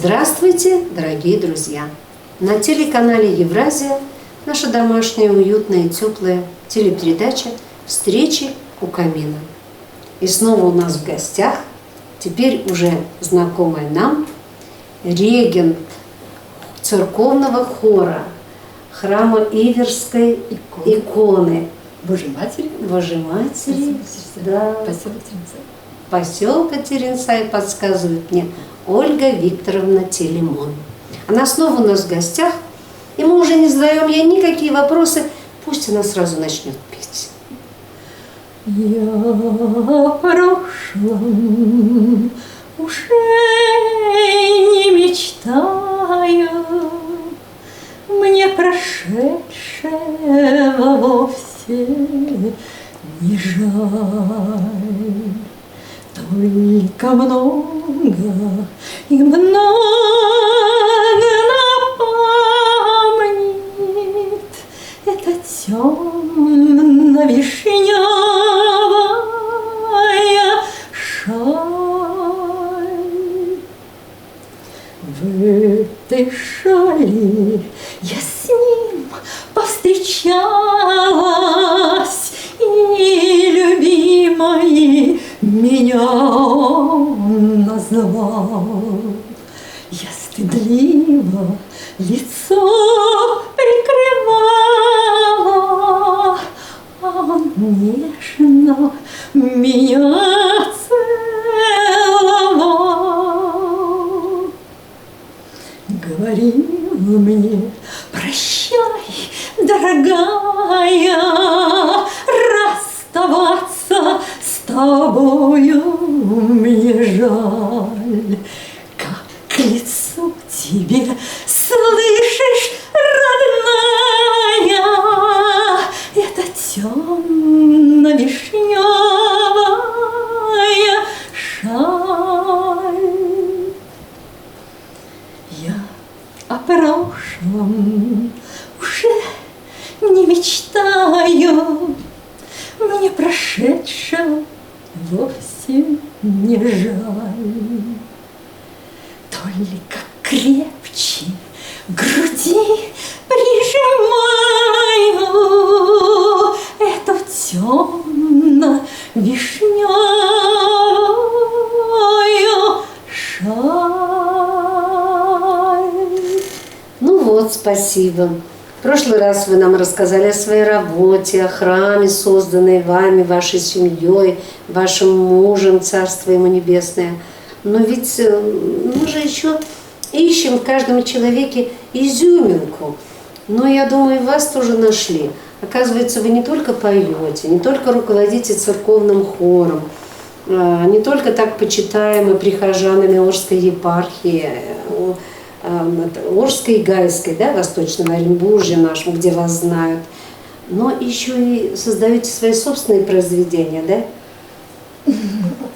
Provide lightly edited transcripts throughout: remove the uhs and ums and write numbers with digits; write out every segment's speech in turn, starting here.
Здравствуйте, дорогие друзья! На телеканале Евразия наша домашняя, уютная и теплая телепередача «Встречи у камина». И снова у нас в гостях, теперь уже знакомая нам, регент церковного хора храма Иверской иконы Божьей Матери. Божьей Матери, да, Поселок Теренцай. поселка Теренцай, подсказывает мне Ольга Викторовна Телемон. Она снова у нас в гостях, и мы уже не задаем ей никакие вопросы, пусть она сразу начнет петь. Я о прошлом уже не мечтаю, мне прошедшего вовсе не жаль. Только много и много напомнит эта темно-вишневая шаль. В этой шали я с ним повстречалась, и любимой меня он назвал. Я стыдливо лицо прикрывала, а он нежно меня целовал. Говорил мне: прощай, дорогая, расставаться с тобою мне жаль. Как к лицу тебе, слышишь, родная, это темно-вишневая шаль. Я о прошлом уже не мечтаю, мне прошедшего вовсе не жаль. Только крепче к груди прижимаю эту темно-вишневую шаль. Ну вот, спасибо. В прошлый раз вы нам рассказали о своей работе, о храме, созданной вами, вашей семьей, вашим мужем, царство ему небесное. Но ведь мы же еще ищем в каждом человеке изюминку. Но я думаю, вас тоже нашли. Оказывается, вы не только поете, не только руководите церковным хором, не только так почитаемы прихожанами Орской епархии, Орской и Гайской, да, Восточного Оренбуржья нашем, где вас знают, но еще и создаете свои собственные произведения, да?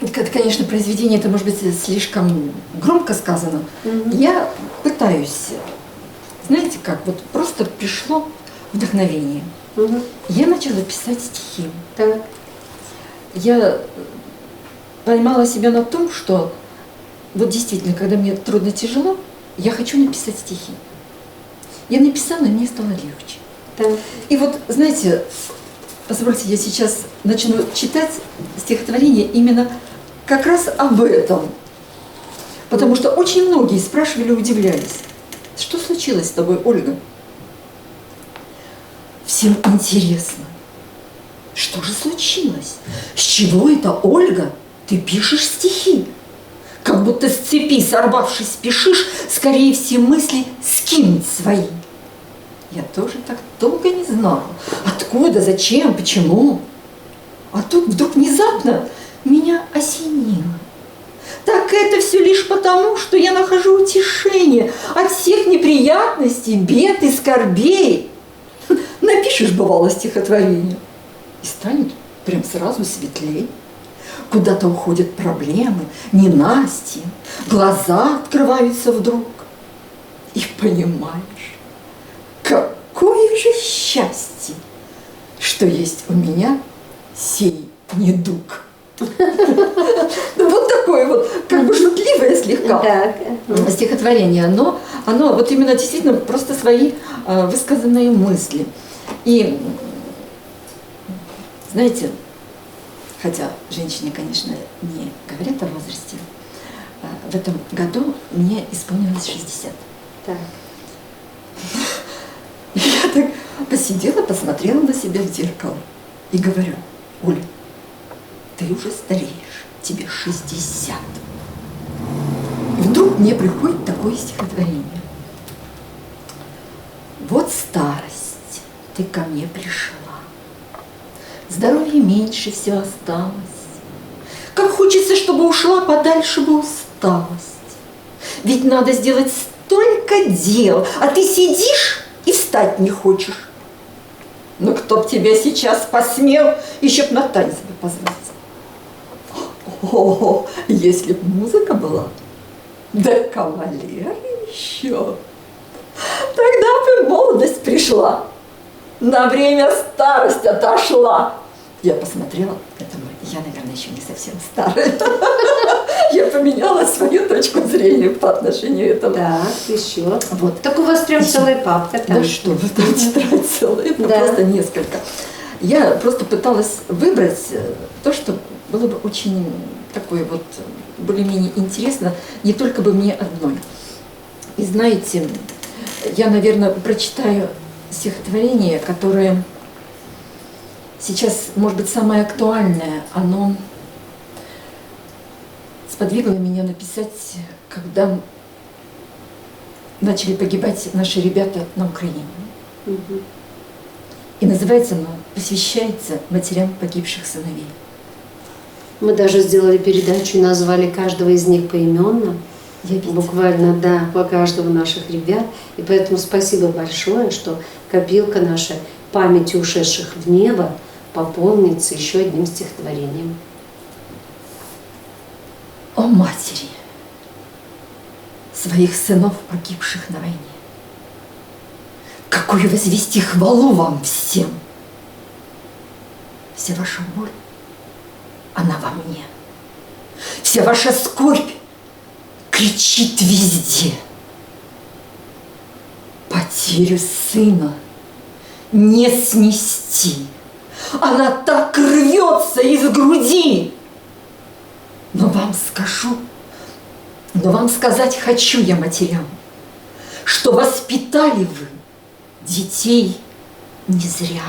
Это, конечно, произведение, это может быть слишком громко сказано. Я пытаюсь, знаете как, вот просто пришло вдохновение. Я начала писать стихи. Так. Я поймала себя на том, что вот действительно, когда мне трудно, тяжело, я хочу написать стихи. Я написала, и мне стало легче. Так. И вот, знаете, позвольте, я сейчас начну читать стихотворение именно как раз об этом. Потому что очень многие спрашивали, удивлялись. Что случилось с тобой, Ольга? Всем интересно. Что же случилось? С чего это, Ольга, ты пишешь стихи? Как будто с цепи сорвавшись спешишь, скорее все мысли скинуть свои. Я тоже так долго не знала, откуда, зачем, почему. А тут вдруг внезапно меня осенило. Так это все лишь потому, что я нахожу утешение от всех неприятностей, бед и скорбей. Напишешь, бывало, стихотворение, и станет прям сразу светлей. Куда-то уходят проблемы, ненастья, глаза открываются вдруг. И понимаешь, какое же счастье, что есть у меня сей недуг. Вот такое вот, как бы шутливое слегка. Так. Стихотворение, оно вот именно действительно просто свои высказанные мысли. И, знаете, хотя женщине, конечно, не говорят о возрасте, в этом году мне исполнилось 60. Так. Я так посидела, посмотрела на себя в зеркало и говорю: Оля, ты уже стареешь, тебе 60. И вдруг мне приходит такое стихотворение. Вот старость, ты ко мне пришла, здоровья меньше все осталось. Как хочется, чтобы ушла подальше бы усталость. Ведь надо сделать столько дел, а ты сидишь и встать не хочешь. Ну кто б тебя сейчас посмел еще б на танец бы позвать. О, если б музыка была, да кавалер еще, тогда бы молодость пришла, на время старость отошла. Я посмотрела, я, наверное, еще не совсем старая. Я поменяла свою точку зрения по отношению к этому. Так, еще. Вот. Так у вас прям целая папка там. Да что вы, там тетрадь целая, Да. просто несколько. Я просто пыталась выбрать то, что было бы очень такое вот более-менее интересно, не только бы мне одной. И знаете, я, наверное, прочитаю стихотворение, которое сейчас, может быть, самое актуальное. Оно сподвигло меня написать, когда начали погибать наши ребята на Украине. Мгм. И называется оно, посвящается матерям погибших сыновей. Мы даже сделали передачу и назвали каждого из них поименно. Я видела. Буквально, да, по каждому наших ребят. И поэтому спасибо большое, что копилка наша памяти ушедших в небо пополнится еще одним стихотворением. О матери, своих сынов, погибших на войне, какую возвести хвалу вам всем! Вся ваша боль, она во мне. Вся ваша скорбь кричит везде. Потерю сына не снести. Она так рвется из груди. Но вам сказать хочу я матерям, что воспитали вы детей не зря.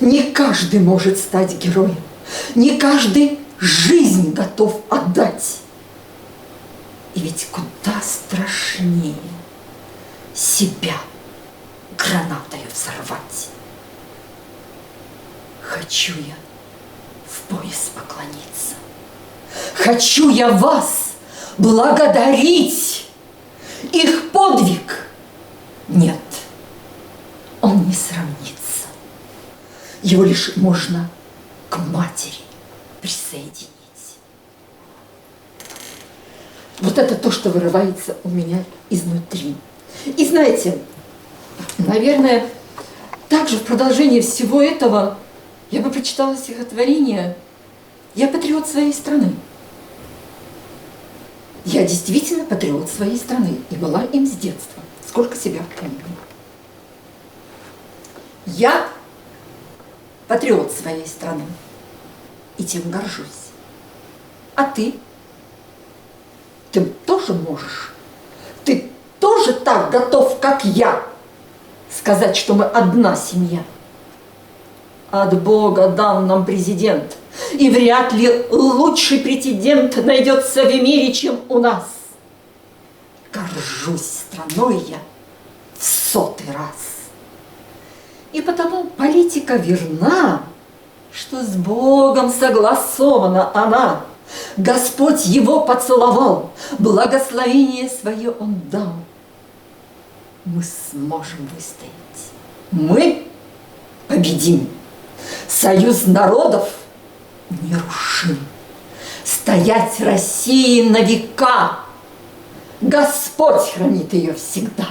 Не каждый может стать героем, не каждый жизнь готов отдать. И ведь куда страшнее себя гранатою взорвать. Хочу я в пояс поклониться. Хочу я вас благодарить. Их подвиг нет, он не сравнится. Его лишь можно к матери присоединить. Вот это то, что вырывается у меня изнутри. И знаете, наверное, также в продолжении всего этого я бы прочитала стихотворение «Я патриот своей страны». Я действительно патриот своей страны и была им с детства, сколько себя помню. Я патриот своей страны и тем горжусь. А ты? Ты тоже можешь? Ты тоже так готов, как я, сказать, что мы одна семья? От Бога дан нам президент, и вряд ли лучший претендент найдется в мире, чем у нас. Горжусь страной я в 100-й раз. И потому политика верна, что с Богом согласована она. Господь его поцеловал, благословение свое он дал. Мы сможем выстоять, мы победим. Союз народов нерушим. Стоять России на века. Господь хранит ее всегда.